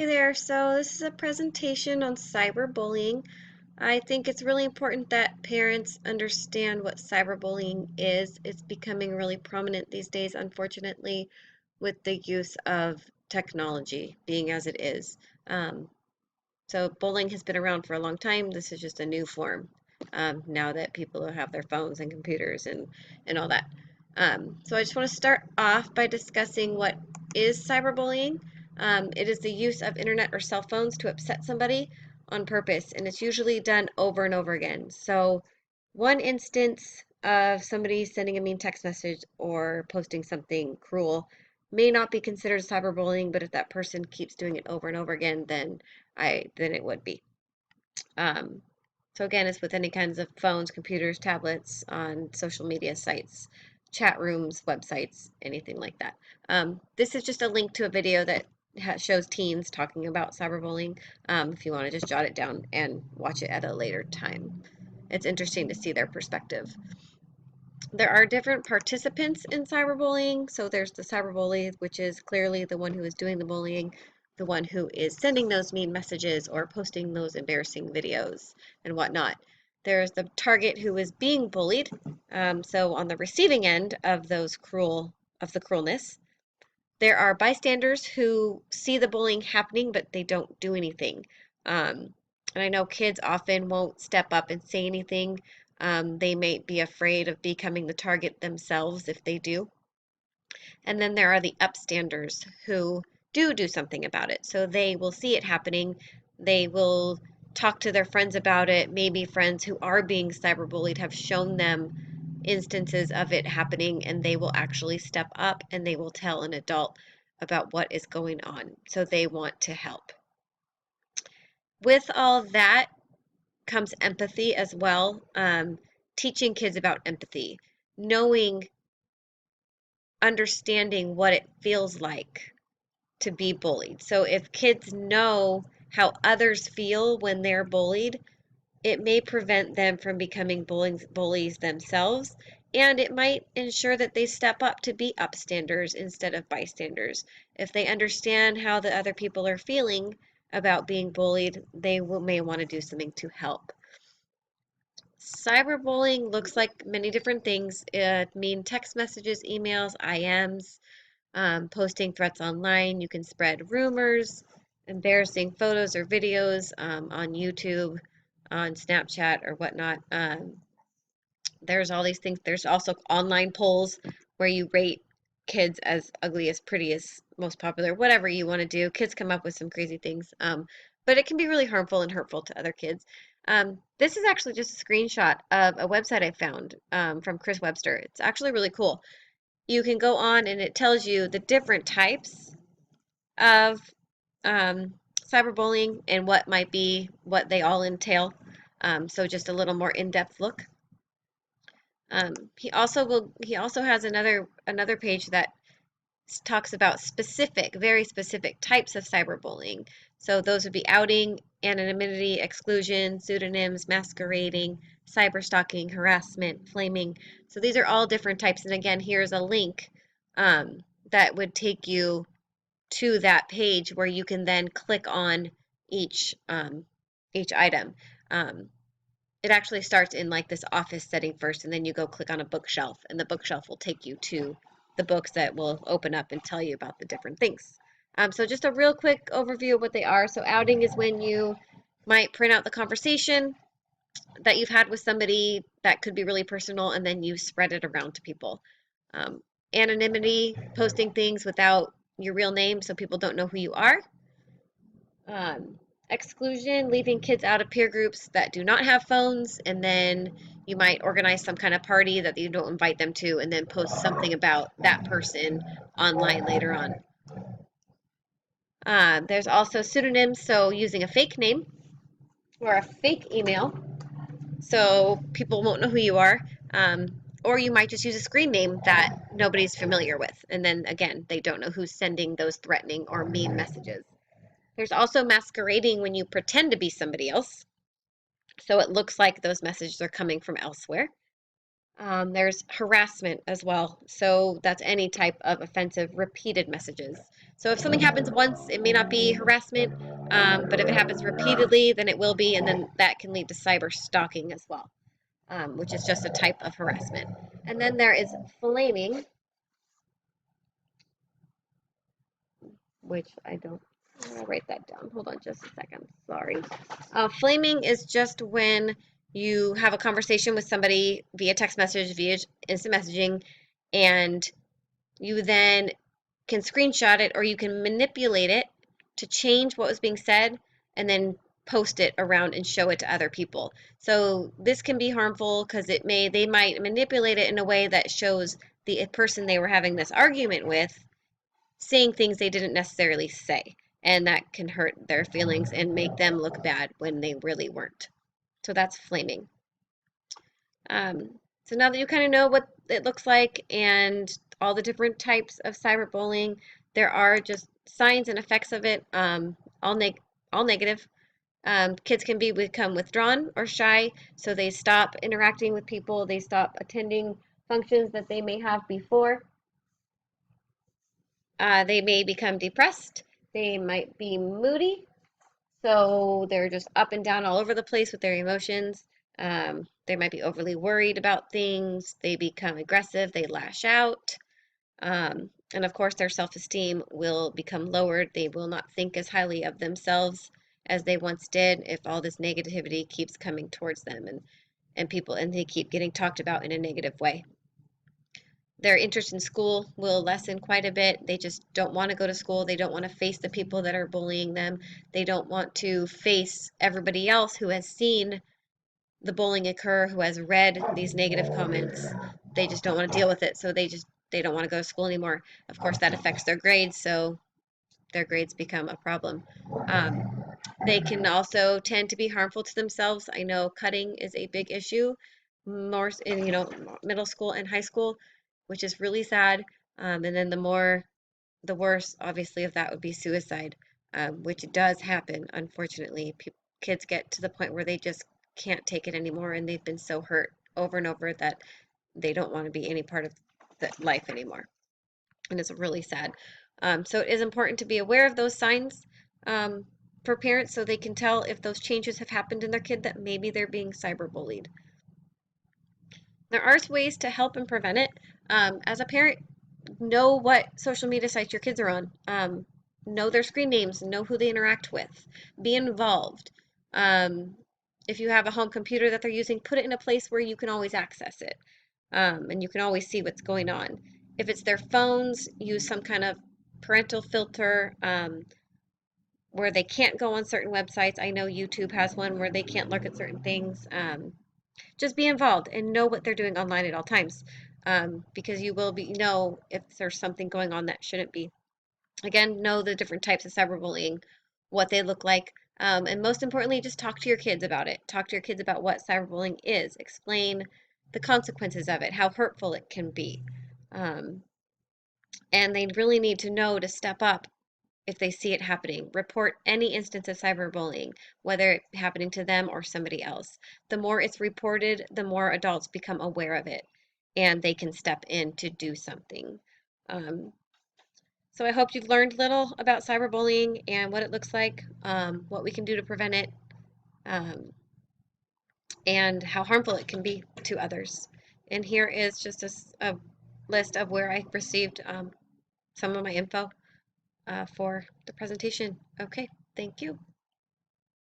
Hey there, so this is a presentation on cyberbullying. I think it's really important that parents understand what cyberbullying is. It's becoming really prominent these days, unfortunately, with the use of technology being as it is. Um, so bullying has been around for a long time. This is just a new form now that people have their phones and computers and all that. So I just want to start off by discussing what is cyberbullying. It is the use of internet or cell phones to upset somebody on purpose, and it's usually done over and over again. So one instance of somebody sending a mean text message or posting something cruel may not be considered cyberbullying, but if that person keeps doing it over and over again, then it would be. Um, so again, it's with any kinds of phones, computers, tablets, on social media sites, chat rooms, websites, anything like that. This is just a link to a video that shows teens talking about cyberbullying. If you want to just jot it down and watch it at a later time. It's interesting to see their perspective. There are different participants in cyberbullying. So there's the cyberbully, which is clearly the one who is doing the bullying, the one who is sending those mean messages or posting those embarrassing videos and whatnot. There's the target who is being bullied. So on the receiving end of the cruelness, there are bystanders who see the bullying happening, but they don't do anything. And I know kids often won't step up and say anything. They may be afraid of becoming the target themselves if they do. And then there are the upstanders who do something about it. So they will see it happening. They will talk to their friends about it. Maybe friends who are being cyberbullied have shown them instances of it happening, and they will actually step up and they will tell an adult about what is going on. So they want to help. With all that comes empathy as well. Teaching kids about empathy, knowing, understanding what it feels like to be bullied. So if kids know how others feel when they're bullied, it may prevent them from becoming bullies themselves, and it might ensure that they step up to be upstanders instead of bystanders. If they understand how the other people are feeling about being bullied, may want to do something to help. Cyberbullying looks like many different things. It mean text messages, emails, IMs, posting threats online. You can spread rumors, embarrassing photos or videos on YouTube, on Snapchat or whatnot. There's all these things. There's also online polls where you rate kids as ugly, as pretty, as most popular, whatever you want to do. Kids come up with some crazy things, but it can be really harmful and hurtful to other kids. This is actually just a screenshot of a website I found from Chris Webster. It's actually really cool. You can go on and it tells you the different types of cyberbullying and what they all entail. So just a little more in-depth look. He also has another page that talks about very specific types of cyberbullying. So those would be outing, anonymity, exclusion, pseudonyms, masquerading, cyberstalking, harassment, flaming. So these are all different types. And again, here's a link that would take you to that page where you can then click on each item. It actually starts in like this office setting first, and then you go click on a bookshelf, and the bookshelf will take you to the books that will open up and tell you about the different things. So just a real quick overview of what they are. So outing is when you might print out the conversation that you've had with somebody that could be really personal, and then you spread it around to people. Um, Anonymity, posting things without your real name so people don't know who you are. Um, Exclusion, leaving kids out of peer groups that do not have phones, and then you might organize some kind of party that you don't invite them to, and then post something about that person online later on. There's also pseudonyms, so using a fake name or a fake email, so people won't know who you are. Or you might just use a screen name that nobody's familiar with, and then again, they don't know who's sending those threatening or mean messages. There's also masquerading when you pretend to be somebody else. So it looks like those messages are coming from elsewhere. There's harassment as well. So that's any type of offensive repeated messages. So if something happens once, it may not be harassment, but if it happens repeatedly, then it will be, and then that can lead to cyber stalking as well, which is just a type of harassment. And then there is flaming, which I don't. I'm gonna write that down. Hold on just a second. Sorry. Flaming is just when you have a conversation with somebody via text message, via instant messaging, and you then can screenshot it or you can manipulate it to change what was being said and then post it around and show it to other people. So this can be harmful because they might manipulate it in a way that shows the person they were having this argument with saying things they didn't necessarily say, and that can hurt their feelings and make them look bad when they really weren't. So that's flaming. So now that you kind of know what it looks like and all the different types of cyberbullying, there are just signs and effects of it, all negative. Kids can become withdrawn or shy, so they stop interacting with people, they stop attending functions that they may have before. They may become depressed. They might be moody, so they're just up and down all over the place with their emotions. They might be overly worried about things. They become aggressive. They lash out. And of course, their self-esteem will become lowered. They will not think as highly of themselves as they once did if all this negativity keeps coming towards them and they keep getting talked about in a negative way. Their interest in school will lessen quite a bit. They just don't want to go to school. They don't want to face the people that are bullying them. They don't want to face everybody else who has seen the bullying occur, who has read these negative comments. They just don't want to deal with it. So they don't want to go to school anymore. Of course, that affects their grades, so their grades become a problem. They can also tend to be harmful to themselves. I know cutting is a big issue, more in middle school and high school, which is really sad. And then the worse, obviously, of that would be suicide, which does happen. Unfortunately, kids get to the point where they just can't take it anymore, and they've been so hurt over and over that they don't want to be any part of the life anymore, and it's really sad. So it is important to be aware of those signs um, for parents so they can tell if those changes have happened in their kid that maybe they're being cyberbullied. There are ways to help and prevent it. As a parent, know what social media sites your kids are on. Know their screen names, know who they interact with. Be involved. Um, if you have a home computer that they're using, put it in a place where you can always access it and you can always see what's going on. If it's their phones, use some kind of parental filter where they can't go on certain websites. I know YouTube has one where they can't look at certain things. Just be involved and know what they're doing online at all times because you will know if there's something going on that shouldn't be. Again, know the different types of cyberbullying, what they look like, and most importantly, just talk to your kids about it. Talk to your kids about what cyberbullying is. Explain the consequences of it, how hurtful it can be. Um, and they really need to know to step up if they see it happening. Report any instance of cyberbullying, whether it happening to them or somebody else. The more it's reported, the more adults become aware of it and they can step in to do something. Um, so I hope you've learned little about cyberbullying and what it looks like, what we can do to prevent it, um, and how harmful it can be to others. And here is just a list of where I received some of my info for the presentation. Okay, thank you.